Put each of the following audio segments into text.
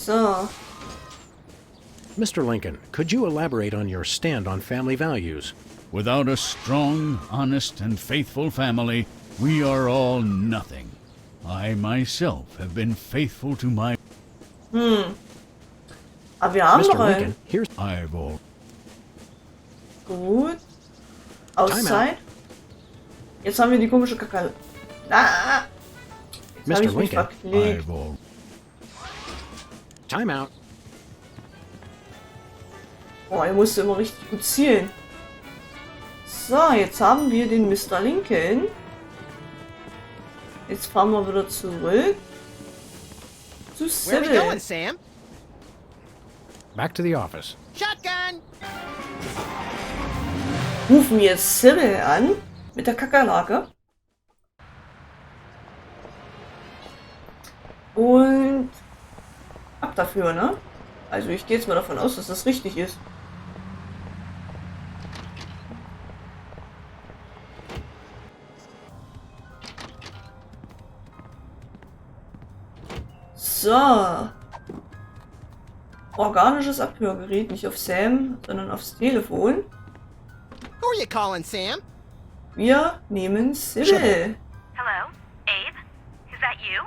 So. Mr. Lincoln, could you elaborate on your stand on family values? Without a strong, honest, and faithful family, we are all nothing. I myself have been faithful to my... Aber wir haben Mr. doch Lincoln, einen. here's... I've all... Gut. Auszeit. Jetzt haben wir die komische Kakao. Ah! Jetzt habe Mr. ich mich Lincoln, verklickt. I've all... Time out. Boah, er musste immer richtig gut zielen. So, jetzt haben wir den Mr. Lincoln. Jetzt fahren wir wieder zurück. Zu Where we going, Sybil. Sam? Back to the office. Shotgun! Rufen wir Sybil an. Mit der Kakerlake. Und ab dafür, ne? Also ich gehe jetzt mal davon aus, dass das richtig ist. So. Organisches Abhörgerät, nicht auf Sam, sondern aufs Telefon. Who are you calling, Sam? Wir nehmen Sybil. Hello? Abe? Is that you?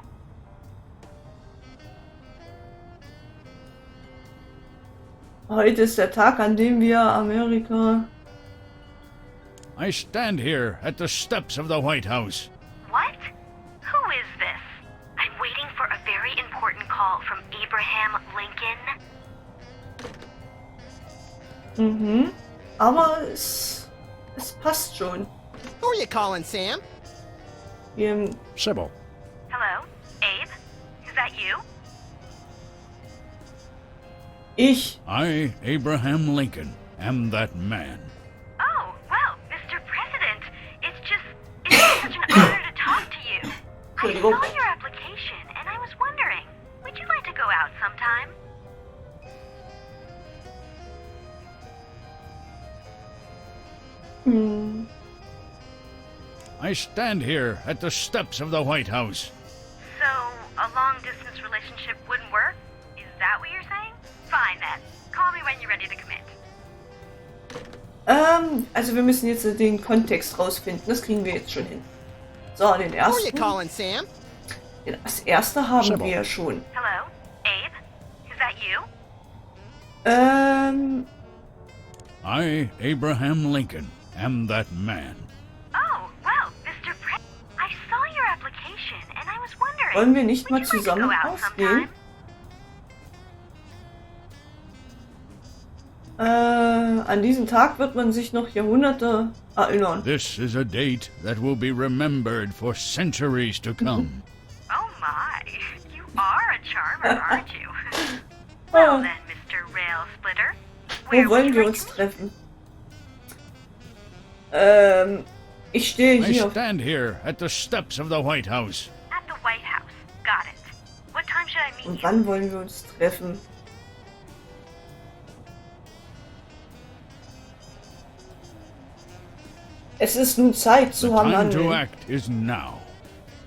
Heute ist der Tag, an dem wir Amerika... I stand here at the steps of the White House. What? Who is this? I'm waiting for a very important call from Abraham Lincoln. Aber es passt schon. Who are you calling, Sam? Wir, Sybil, Hello? Abe? Is that you? ich. I, Abraham Lincoln, am that man. Oh, well, Mr. President, it's such an honor to talk to you. I saw your application and I was wondering, would you like to go out sometime? I stand here at the steps of the White House. So, a long-distance relationship wouldn't work? Is that what you're saying? Fine then. Call me when you're ready to commit. Also wir müssen jetzt den Kontext rausfinden. Das kriegen wir jetzt schon hin. So, den Who are you ersten. calling, Sam? Das erste haben Sybil. wir ja schon. Hello? Abe? Is that you? I, Abraham Lincoln, am that man. Oh, well, Mr. I saw your application and I was wondering, wollen wir nicht mal would you like to zusammen go out ausgehen? sometime? An diesen Tag wird man sich noch Jahrhunderte erinnern. This is a date that will be remembered for centuries to come. Oh my, you are a charmer, aren't you? Well then, Mr. Rail Splitter, Wo where would wollen you wir like uns to treffen? Ich stehe I hier. stand here at the steps of the White House. At the White House. Got it. What time should I meet Und you? wann wollen wir uns treffen? Es ist nun Zeit The zu time to handeln. act is now.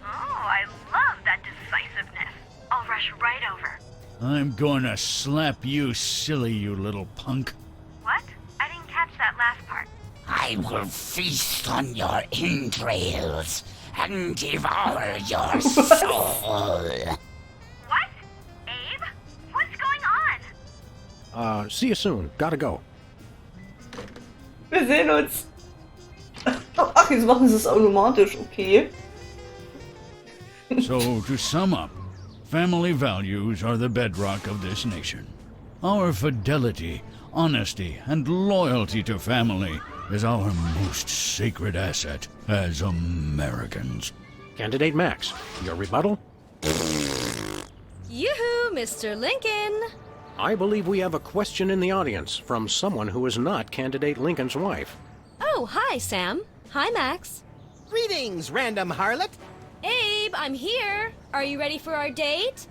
Oh, I love that decisiveness. I'll rush right over. I'm gonna slap you silly, you little punk. What? I didn't catch that last part. I will feast on your entrails and devour your soul. What? Abe? What's going on? see you soon. Gotta go. Wir sehen uns. Ach, jetzt machen sie es automatisch, okay. So, to sum up, family values are the bedrock of this nation. Our fidelity, honesty, and loyalty to family is our most sacred asset as Americans. Candidate Max, your rebuttal? Yoo-hoo, Mr. Lincoln! I believe we have a question in the audience from someone who is not Candidate Lincoln's wife. Oh, hi, Sam. Hi, Max. Greetings, random harlot. Abe, I'm here. Are you ready for our date?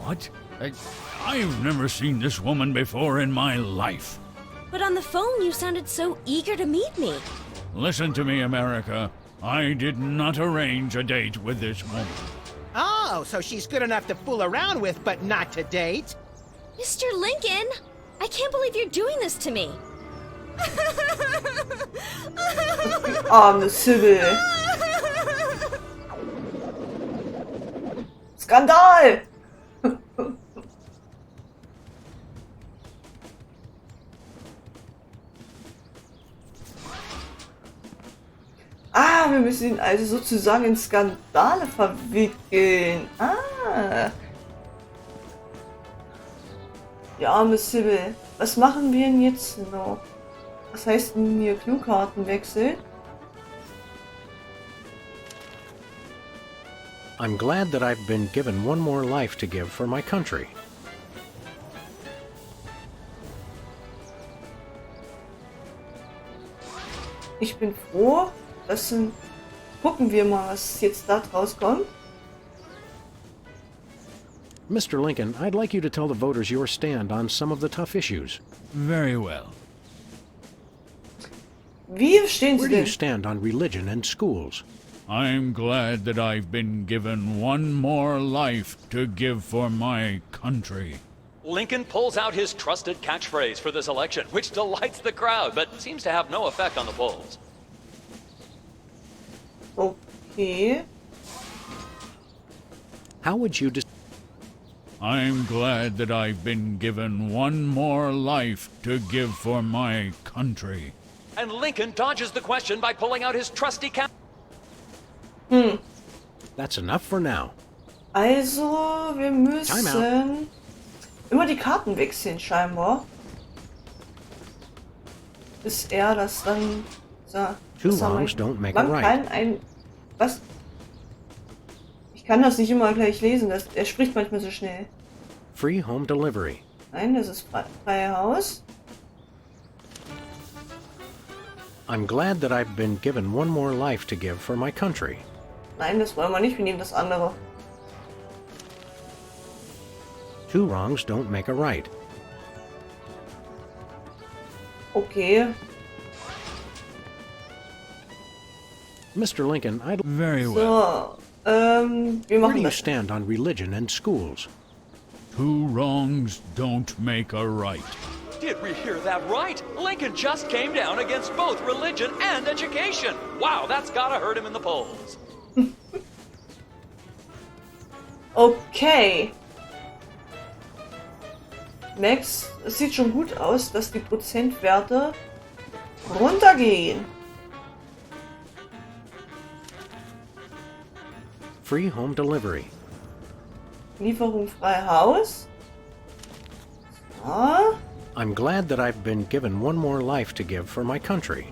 What? I've never seen this woman before in my life. But on the phone, you sounded so eager to meet me. Listen to me, America. I did not arrange a date with this woman. Ah, Oh, so she's good enough to fool around with, but not to date? Mr. Lincoln, I can't believe you're doing this to me. Arme Sybil. Skandal! Wir müssen ihn also sozusagen in Skandale verwickeln. Die arme Sybil. Was machen wir denn jetzt noch? Was heißt denn hier Cluekartenwechsel? I'm glad that I've been given one more life to give for my country. Ich bin froh, dass gucken wir mal, was jetzt da draus kommt. Mr. Lincoln, I'd like you to tell the voters your stand on some of the tough issues. Very well. Wie stehen Sie Where do you denn? stand on religion and schools? I'm glad that I've been given one more life to give for my country. Lincoln pulls out his trusted catchphrase for this election, which delights the crowd, but seems to have no effect on the polls. Okay. How would you I'm glad that I've been given one more life to give for my country. And Lincoln dodges the question by pulling out his trusty cap. That's enough for now. Also, wir müssen immer die Karten wechseln, scheinbar. Bis er das dann sagt. Two wrongs don't make a Man right. kann was? Ich kann das nicht immer gleich lesen, er spricht manchmal so schnell. Free home delivery. Nein, das ist freie Haus. I'm glad that I've been given one more life to give for my country. Nein, das wollen wir nicht, wir nehmen das andere. Two wrongs don't make a right. Okay. Mr. Lincoln, I'd Very well. So, wir Where do machen you das. stand on religion and schools? Two wrongs don't make a right. Did we hear that right? Lincoln just came down against both religion and education. Wow, that's gotta hurt him in the polls. Okay. Max, es sieht schon gut aus, dass die Prozentwerte runtergehen. Free home delivery. Lieferung frei Haus. So. I'm glad that I've been given one more life to give for my country.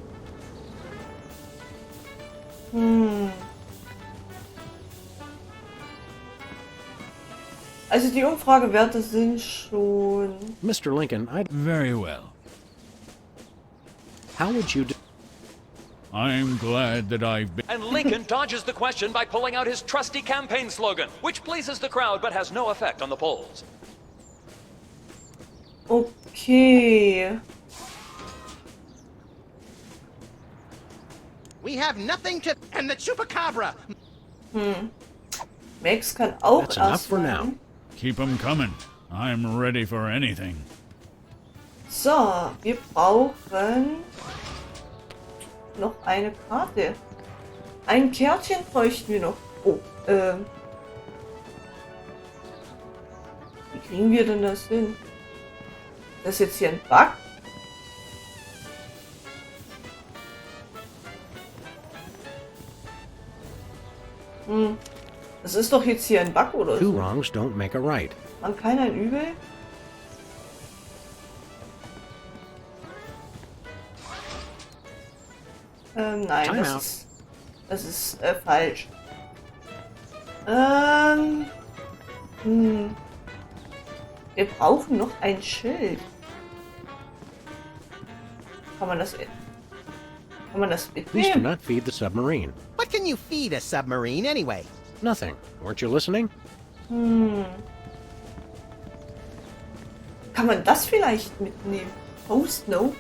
Also die Umfragewerte sind schon... Mr. Lincoln, Very well. how would you I'm glad that I've been... And Lincoln dodges the question by pulling out his trusty campaign slogan, which pleases the crowd but has no effect on the polls. Okay. We have nothing to... And the chupacabra! Max kann auch That's enough for erstmal- now. Keep 'em coming. I'm ready for anything. So, wir brauchen noch eine Karte. Ein Kärtchen bräuchten wir noch. Oh, wie kriegen wir denn das hin? Das ist jetzt hier ein Bug. Das ist doch jetzt hier ein Bug oder Two so. wrongs don't make a right. Man kann ein Übel. Nein, Time out. das ist falsch. Wir brauchen noch ein Schild. Kann man das Please do mitnehmen? not feed the submarine. What can you feed a submarine anyway? Nothing. Weren't you listening? Kann man das vielleicht mitnehmen? Post no?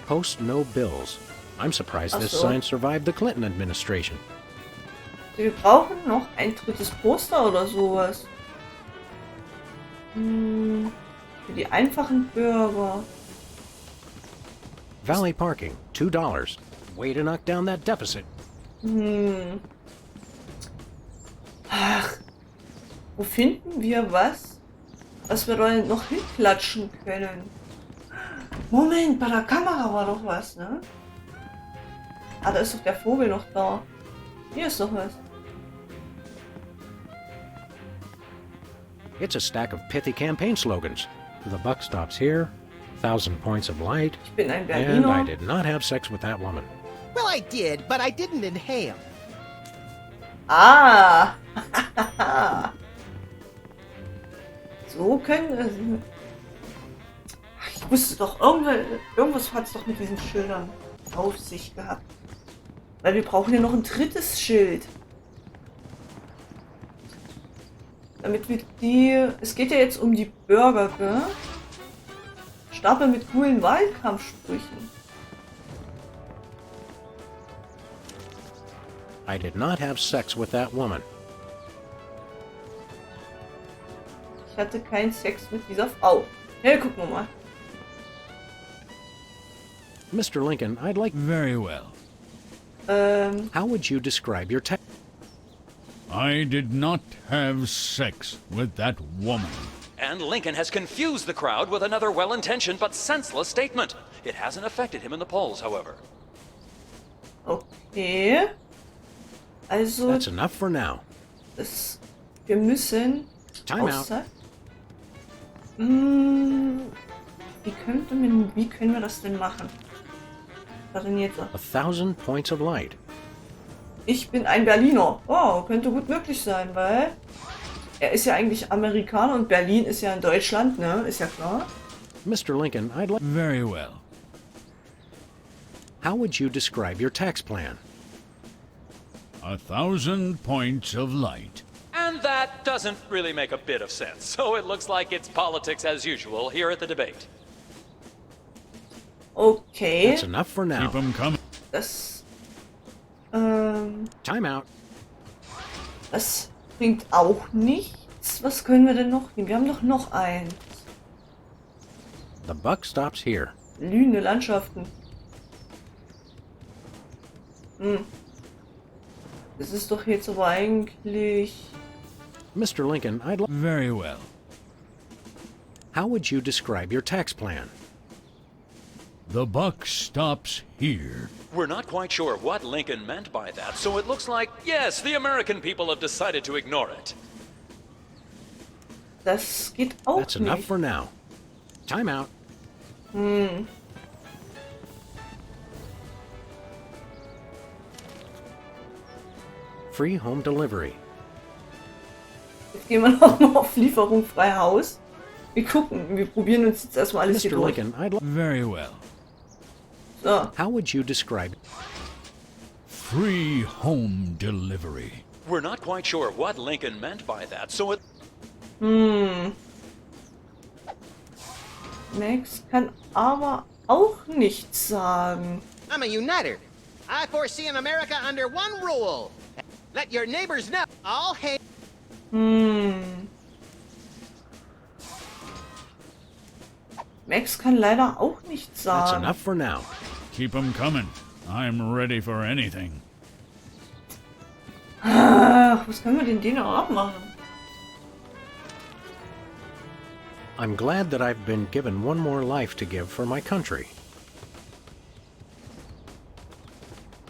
Post no bills. I'm surprised Ach this so. sign survived the Clinton administration. Wir brauchen noch ein drittes Poster oder sowas. Für die einfachen Bürger. Valley parking, $2. Way to knock down that deficit. Ach, wo finden wir was wir da noch hinklatschen können? Moment, bei der Kamera war doch was, ne? Ah, da ist doch der Vogel noch da. Hier ist doch was. It's a stack of pithy campaign slogans. The buck stops here, 1,000 points of light, Ich bin ein and I Berliner. did not have sex with that woman. Well, I did, but I didn't inhale. Ah! So können es. Ich wusste doch, irgendwas hat es doch mit diesen Schildern auf sich gehabt. Weil wir brauchen ja noch ein drittes Schild. Damit wir die. Es geht ja jetzt um die Bürger, gell? Stapel mit coolen Wahlkampfsprüchen. I did not have sex with that woman. Ich hatte keinen Sex mit dieser Frau. Ja, gucken wir mal. Mr. Lincoln, I'd like... Very well. How would you describe your text? I did not have sex with that woman. And Lincoln has confused the crowd with another well-intentioned but senseless statement. It hasn't affected him in the polls, however. Okay. Also, That's enough for now. wir müssen... Time out. Auszeit. Wie können wir das denn machen? Was denn jetzt? 1,000 points of light. Ich bin ein Berliner. Oh, könnte gut möglich sein, weil er ist ja eigentlich Amerikaner und Berlin ist ja in Deutschland, ne? Ist ja klar. Mr. Lincoln, I'd like... Very well. How would you describe your tax plan? 1,000 points of light. And that doesn't really make a bit of sense, so it looks like it's politics as usual here at the debate. Okay. That's enough for now. Keep 'em coming. Das, Time out. das bringt auch nichts. Was können wir denn noch nehmen? Wir haben doch noch eins. The buck stops here. Blühende Landschaften. Das ist doch jetzt aber eigentlich... Mr. Lincoln, I'd like... Very well. How would you describe your tax plan? The buck stops here. We're not quite sure what Lincoln meant by that, so it looks like, yes, the American people have decided to ignore it. Das geht auch That's enough nicht. for now. Time out. Free home delivery. Jetzt gehen wir noch mal auf Lieferung frei Haus. Wir gucken, wir probieren uns jetzt erstmal alles hier Mr. durch. Lincoln, I'd like... Very well. So, How would you describe... Free home delivery. We're not quite sure what Lincoln meant by that, so it... Max kann aber auch nichts sagen. I'm a uniter. I foresee an America under one rule. Let your neighbors know all hate. Max kann leider auch nichts That's sagen. enough for now. Keep 'em coming. I'm ready for anything. Ach, was können wir denn denen auch abmachen? I'm glad that I've been given one more life to give for my country.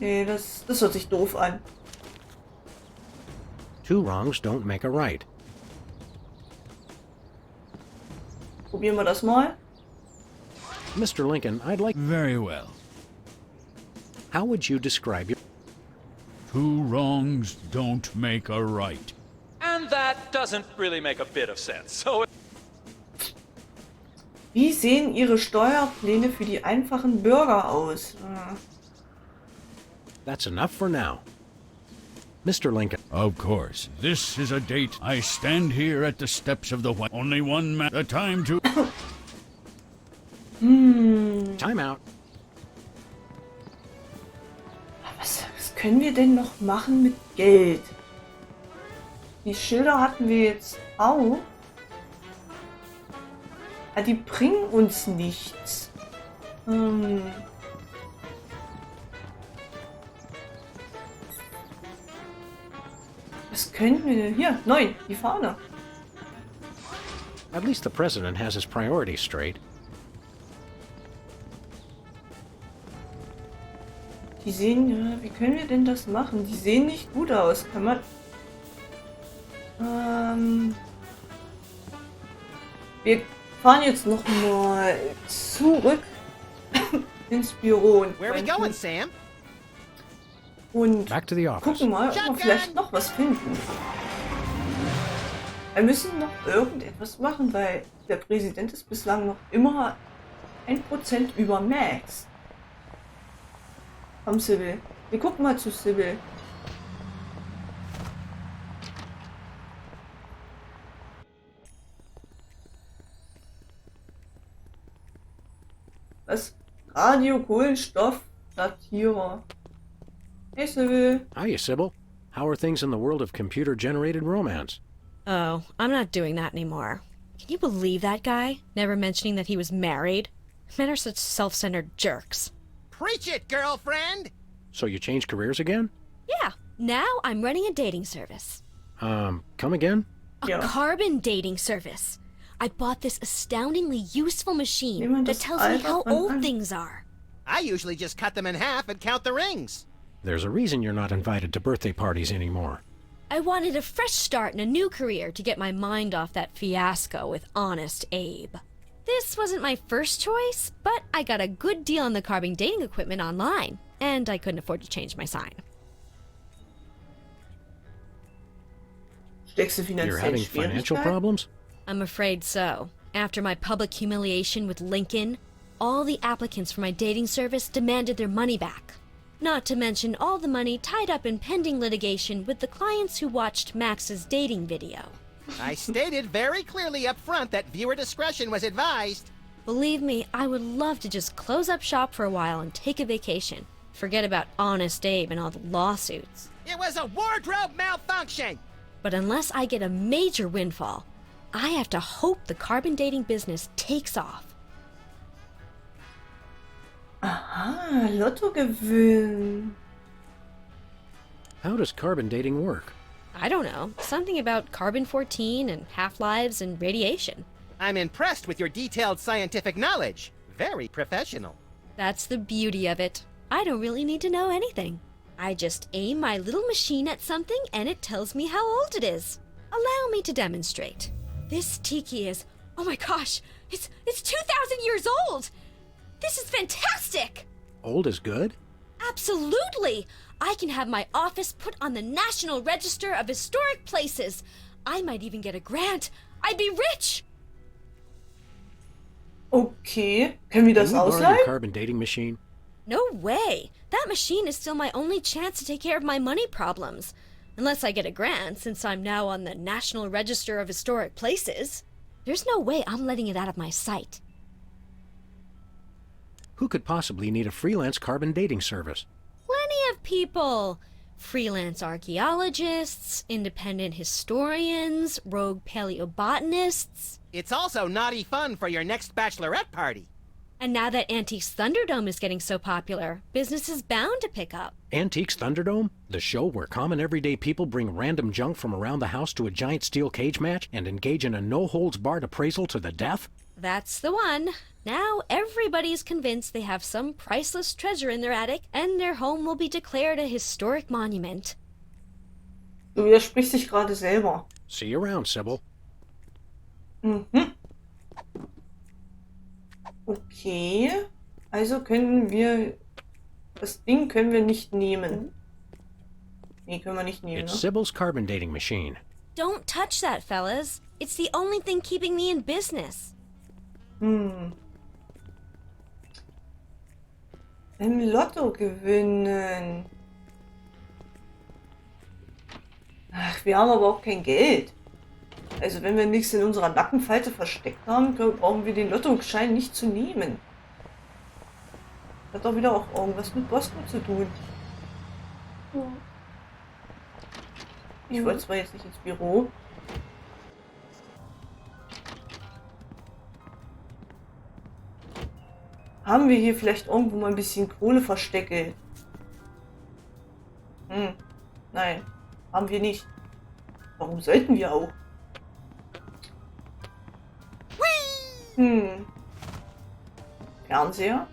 Nee, das hört sich doof an. Two wrongs don't make a right. Probieren wir das mal. Mr. Lincoln, I'd like... Very well. How would you describe your... Two wrongs don't make a right. And that doesn't really make a bit of sense, so it... Wie sehen Ihre Steuerpläne für die einfachen Bürger aus? That's enough for now. Mr. Lincoln, Of course. This is a date. I stand here at the steps of the White. Only one man. The time to. time out. können wir denn noch machen mit Geld? Die Schilder hatten wir jetzt auch. Ah, die bringen uns nichts. Was könnten wir denn? Hier, 9, die Fahne. At least the president has his priorities straight. Die sehen, ja, wie können wir denn das machen? Die sehen nicht gut aus. Kann man... wir fahren jetzt noch mal zurück ins Büro Where are we going, Sam? und Back to the office. gucken mal, ob wir vielleicht noch was finden. Wir müssen noch irgendetwas machen, weil der Präsident ist bislang noch immer 1% über Max. Komm, Sybil. Wir gucken mal zu Sybil. Was? Radio, Kohlenstoff, Datierer. Hey, Sybil. Hiya, Sybil. How are things in the world of computer-generated romance? Oh, I'm not doing that anymore. Can you believe that guy? Never mentioning that he was married? Men are such self-centered jerks. Preach it, girlfriend! So you changed careers again? Yeah, now I'm running a dating service. Come again? A Yeah. carbon dating service. I bought this astoundingly useful machine Jemand that das tells me how Alter von old an- things are. I usually just cut them in half and count the rings. There's a reason you're not invited to birthday parties anymore. I wanted a fresh start in a new career to get my mind off that fiasco with Honest Abe. This wasn't my first choice, but I got a good deal on the carbon dating equipment online, and I couldn't afford to change my sign. Steckst du You're finanziell having financial Schwierigkeiten? problems? I'm afraid so. After my public humiliation with Lincoln, all the applicants for my dating service demanded their money back. Not to mention all the money tied up in pending litigation with the clients who watched Max's dating video. I stated very clearly up front that viewer discretion was advised. Believe me, I would love to just close up shop for a while and take a vacation. Forget about Honest Abe and all the lawsuits. It was a wardrobe malfunction! But unless I get a major windfall, I have to hope the carbon dating business takes off. Aha, Lottogewinn. How does carbon dating work? I don't know, something about carbon-14 and half-lives and radiation. I'm impressed with your detailed scientific knowledge. Very professional. That's the beauty of it. I don't really need to know anything. I just aim my little machine at something and it tells me how old it is. Allow me to demonstrate. This tiki is, oh my gosh, it's 2,000 years old! This is fantastic! Old is good? Absolutely! I can have my office put on the National Register of Historic Places. I might even get a grant. I'd be rich! Okay, können wir das Can we borrow your ausleihen? carbon dating machine? No way! That machine is still my only chance to take care of my money problems. Unless I get a grant, since I'm now on the National Register of Historic Places. There's no way I'm letting it out of my sight. Who could possibly need a freelance carbon dating service? Plenty of people. Freelance archaeologists, independent historians, rogue paleobotanists. It's also naughty fun for your next bachelorette party. And now that Antiques Thunderdome is getting so popular, business is bound to pick up. Antiques Thunderdome? The show where common everyday people bring random junk from around the house to a giant steel cage match and engage in a no-holds-barred appraisal to the death? That's the one. Now everybody's convinced they have some priceless treasure in their attic, and their home will be declared a historic monument. Du widersprichst dich gerade selber. See you around, Sybil. Mhm. Okay, also können wir... Das Ding können wir nicht nehmen. Nee, können wir nicht nehmen, It's ne? Sybil's carbon dating machine. Don't touch that, fellas. It's the only thing keeping me in business. Im Lotto gewinnen. Ach, wir haben aber auch kein Geld. Also wenn wir nichts in unserer Nackenfalte versteckt haben, brauchen wir den Lottoschein nicht zu nehmen. Hat doch wieder auch irgendwas mit Boston zu tun. Ich wollte zwar jetzt nicht ins Büro. Haben wir hier vielleicht irgendwo mal ein bisschen Kohle versteckt? Nein, haben wir nicht. Warum sollten wir auch? Fernseher?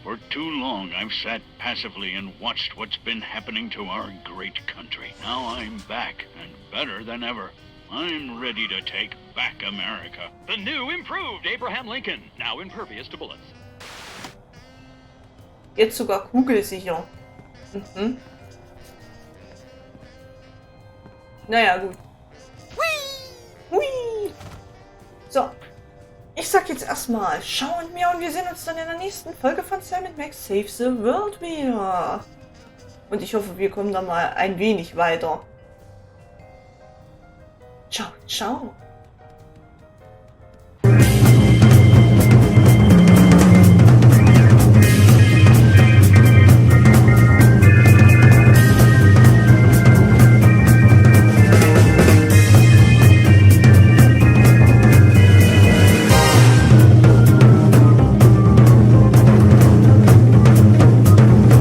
For too long, I've sat passively and watched what's been happening to our great country. Now I'm back, and better than ever. I'm ready to take back America. The new improved Abraham Lincoln, now impervious to bullets. Jetzt sogar kugelsicher. Naja, gut. Hui. So. Ich sag jetzt erstmal, schauen wir und wir sehen uns dann in der nächsten Folge von Sam&Max Save the World wieder. Und ich hoffe, wir kommen da mal ein wenig weiter. Ciao, ciao.